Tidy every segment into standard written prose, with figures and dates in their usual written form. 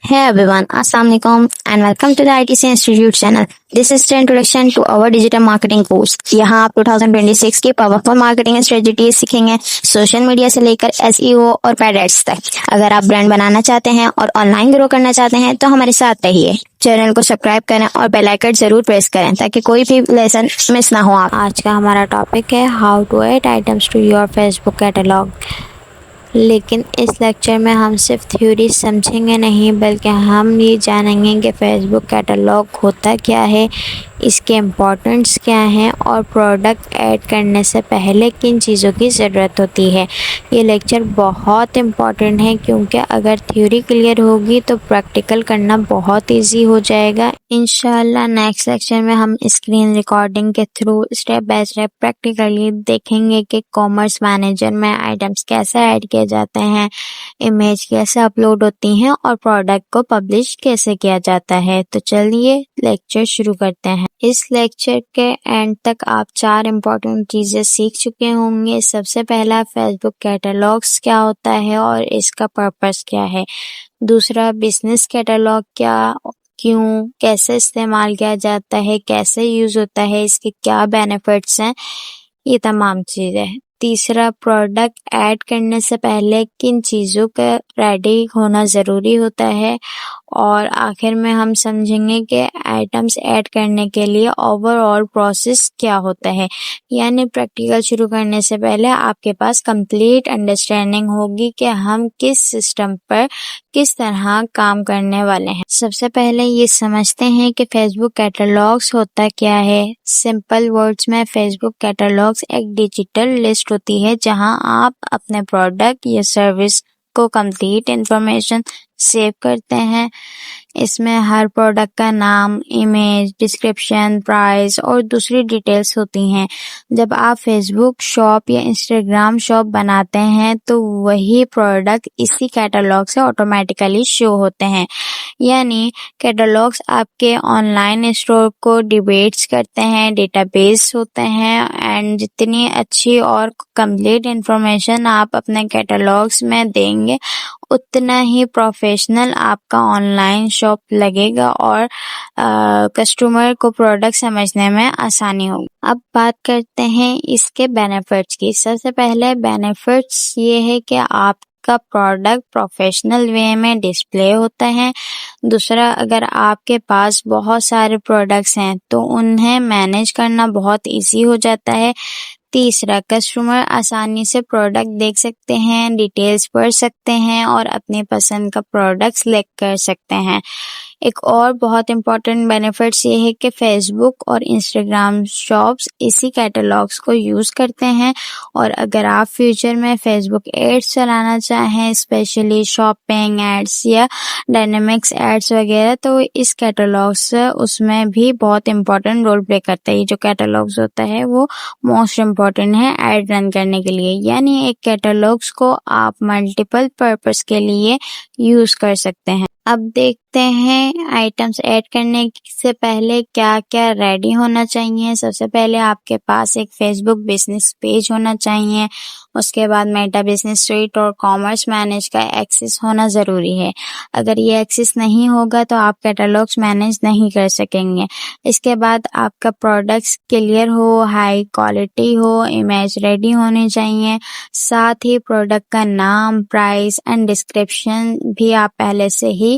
Hey everyone, Assalamualaikum and welcome to the ITC Institute channel. This is the introduction to our digital marketing course. यहाँ आप 2026 की powerful marketing strategies सीखेंगे, social media से लेकर SEO और paid ads तक। अगर आप ब्रांड बनाना चाहते हैं और ऑनलाइन ग्रो करना चाहते हैं तो हमारे साथ रहिए। चैनल को सब्सक्राइब करें और बेल आइकन जरूर प्रेस करें ताकि कोई भी लेसन मिस ना हो। आज का हमारा टॉपिक है how to add items to your Facebook catalogue. लेकिन इस लेक्चर में हम सिर्फ थ्योरी समझेंगे नहीं, बल्कि हम ये जानेंगे कि फेसबुक कैटलॉग होता क्या है, इसके इम्पोर्टेंस क्या हैं और प्रोडक्ट ऐड करने से पहले किन चीज़ों की ज़रूरत होती है। ये लेक्चर बहुत इम्पॉर्टेंट है क्योंकि अगर थ्योरी क्लियर होगी तो प्रैक्टिकल करना बहुत इजी हो जाएगा। इंशाल्लाह नेक्स्ट लेक्चर में हम स्क्रीन रिकॉर्डिंग के through step by step practically देखेंगे कि कॉमर्स मैनेजर में आइटम्स कैसे ऐड किए जाते हैं, इमेज कैसे अपलोड होती हैं और प्रोडक्ट को पब्लिश कैसे किया जाता है। तो चलिए लेक्चर शुरू करते हैं। इस लेक्चर के एंड तक आप 4 इम्पोर्टेंट चीज़ें सीख चुके होंगे। सबसे पहला, फेसबुक कैटलॉग्स क्या होता है और इसका पर्पस क्या है। दूसरा, बिजनेस कैटलॉग क्या, क्यों, कैसे इस्तेमाल किया जाता है, कैसे यूज़ होता है, इसके क्या बेनिफिट्स हैं, ये तमाम चीज़ें। तीसरा, प्रोडक्ट ऐड करने से पहले किन चीज़ों का रेडी होना ज़रूरी होता है। और आखिर में हम समझेंगे कि आइटम्स ऐड करने के लिए ओवरऑल प्रोसेस क्या होता है। यानी प्रैक्टिकल शुरू करने से पहले आपके पास कंप्लीट अंडरस्टैंडिंग होगी कि हम किस सिस्टम पर किस तरह काम करने वाले हैं। सबसे पहले ये समझते हैं कि फेसबुक कैटलॉग्स होता क्या है। सिंपल वर्ड्स में फेसबुक कैटलॉग्स एक डिजिटल लिस्ट होती है जहां आप अपने प्रोडक्ट या सर्विस को कंप्लीट इंफॉर्मेशन सेव करते हैं। इसमें हर प्रोडक्ट का नाम, इमेज, डिस्क्रिप्शन, प्राइस और दूसरी डिटेल्स होती हैं। जब आप फेसबुक शॉप या इंस्टाग्राम शॉप बनाते हैं तो वही प्रोडक्ट इसी कैटलॉग से ऑटोमेटिकली शो होते हैं। यानी कैटलॉग्स आपके ऑनलाइन स्टोर को डिबेट्स करते हैं, डेटाबेस होते हैं एंड जितनी अच्छी और कंप्लीट इंफॉर्मेशन आप अपने कैटलॉग्स में देंगे उतना ही प्रोफेशनल आपका ऑनलाइन शॉप लगेगा और कस्टमर को प्रोडक्ट समझने में आसानी होगी। अब बात करते हैं इसके बेनिफिट्स की। सबसे पहले बेनिफिट्स ये है कि आपका प्रोडक्ट प्रोफेशनल वे में डिस्प्ले होता है। दूसरा, अगर आपके पास बहुत सारे प्रोडक्ट्स हैं तो उन्हें मैनेज करना बहुत इजी हो जाता है। तीसरा, कस्टमर आसानी से प्रोडक्ट देख सकते हैं, डिटेल्स पढ़ सकते हैं और अपनी पसंद का प्रोडक्ट सिलेक्ट कर सकते हैं। एक और बहुत इम्पोर्टेंट बेनिफिट्स ये है कि फेसबुक और इंस्टाग्राम शॉप्स इसी कैटलॉग्स को यूज़ करते हैं और अगर आप फ्यूचर में फेसबुक एड्स चलाना चाहें, स्पेशली शॉपिंग एड्स या डायनेमिक्स एड्स वगैरह, तो इस कैटलॉग्स उसमें भी बहुत इम्पोर्टेंट रोल प्ले करता है। ये जो कैटलॉग्स होता है वो मोस्ट इम्पोर्टेंट है ऐड रन करने के लिए। यानी एक कैटलॉग्स को आप मल्टीपल पर्पस के लिए यूज़ कर सकते हैं। अब देखते हैं आइटम्स ऐड करने से पहले क्या क्या रेडी होना चाहिए। सबसे पहले आपके पास एक फेसबुक बिजनेस पेज होना चाहिए। उसके बाद मेटा बिजनेस स्यूट और कॉमर्स मैनेज का एक्सेस होना ज़रूरी है। अगर ये एक्सेस नहीं होगा तो आप कैटलॉग्स मैनेज नहीं कर सकेंगे। इसके बाद आपका प्रोडक्ट्स क्लियर हो, हाई क्वालिटी हो, इमेज रेडी होनी चाहिए। साथ ही प्रोडक्ट का नाम, प्राइस एंड डिस्क्रिप्शन भी आप पहले से ही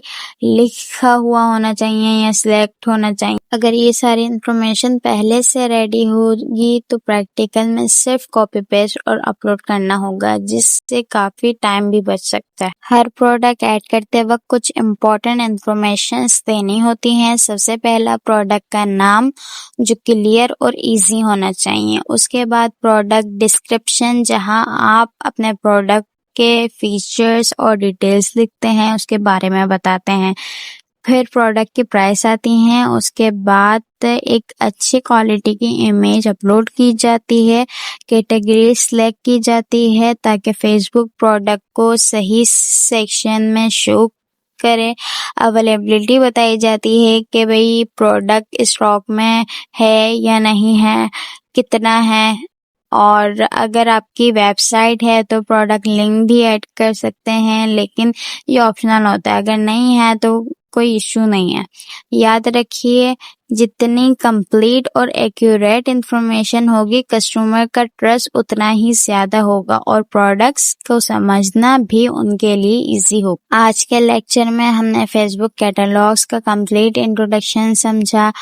लिखा हुआ होना चाहिए या सिलेक्ट होना चाहिए। अगर ये सारी इंफॉर्मेशन पहले से रेडी होगी तो प्रैक्टिकल में सिर्फ कॉपी पेस्ट और अपलोड करना होगा, जिससे काफ़ी टाइम भी बच सकता है। हर प्रोडक्ट ऐड करते वक्त कुछ इम्पोर्टेंट इंफॉर्मेशन देनी होती हैं। सबसे पहला, प्रोडक्ट का नाम जो क्लियर और इजी होना चाहिए। उसके बाद प्रोडक्ट डिस्क्रिप्शन, जहां आप अपने प्रोडक्ट के फीचर्स और डिटेल्स लिखते हैं, उसके बारे में बताते हैं। फिर प्रोडक्ट की प्राइस आती हैं। उसके बाद एक अच्छी क्वालिटी की इमेज अपलोड की जाती है। कैटेगरी सिलेक्ट की जाती है ताकि फेसबुक प्रोडक्ट को सही सेक्शन में शो करे। अवेलेबिलिटी बताई जाती है कि भाई प्रोडक्ट स्टॉक में है या नहीं है, कितना है और अगर आपकी वेबसाइट है तो प्रोडक्ट लिंक भी ऐड कर सकते हैं, लेकिन ये ऑप्शनल होता है। अगर नहीं है तो कोई इश्यू नहीं है। याद रखिए, जितनी कंप्लीट और एक्यूरेट इंफॉर्मेशन होगी, कस्टमर का ट्रस्ट उतना ही ज्यादा होगा और प्रोडक्ट्स को समझना भी उनके लिए इजी होगा। आज के लेक्चर में हमने फेसबुक कैटलॉग्स का कंप्लीट इंट्रोडक्शन समझा।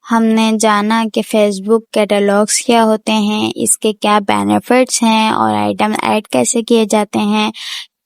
हमने जाना कि फेसबुक कैटलॉग्स क्या होते हैं, इसके क्या बेनिफिट्स हैं और आइटम ऐड कैसे किए जाते हैं,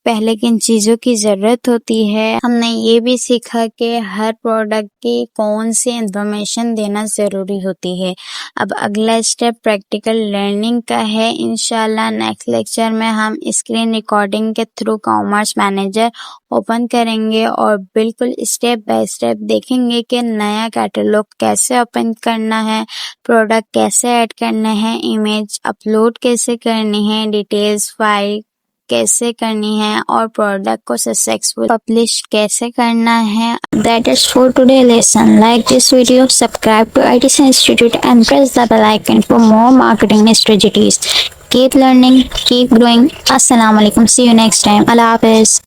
पहले किन चीज़ों की ज़रूरत होती है। हमने ये भी सीखा कि हर प्रोडक्ट की कौन सी इंफॉर्मेशन देना ज़रूरी होती है। अब अगला स्टेप प्रैक्टिकल लर्निंग का है। इंशाल्लाह नेक्स्ट लेक्चर में हम स्क्रीन रिकॉर्डिंग के थ्रू कॉमर्स मैनेजर ओपन करेंगे और बिल्कुल स्टेप बाय स्टेप देखेंगे कि नया कैटलॉग कैसे ओपन करना है, प्रोडक्ट कैसे ऐड करने हैं, इमेज अपलोड कैसे करनी है, डिटेल्स फाइल कैसे करनी है और प्रोडक्ट को सक्सेसफुल पब्लिश कैसे करना है। That is for today lesson. Like this video, subscribe to ITC Institute and press the bell icon for more marketing strategies. Keep learning, keep growing. Assalamu alaikum. See you next time. Allah Hafiz.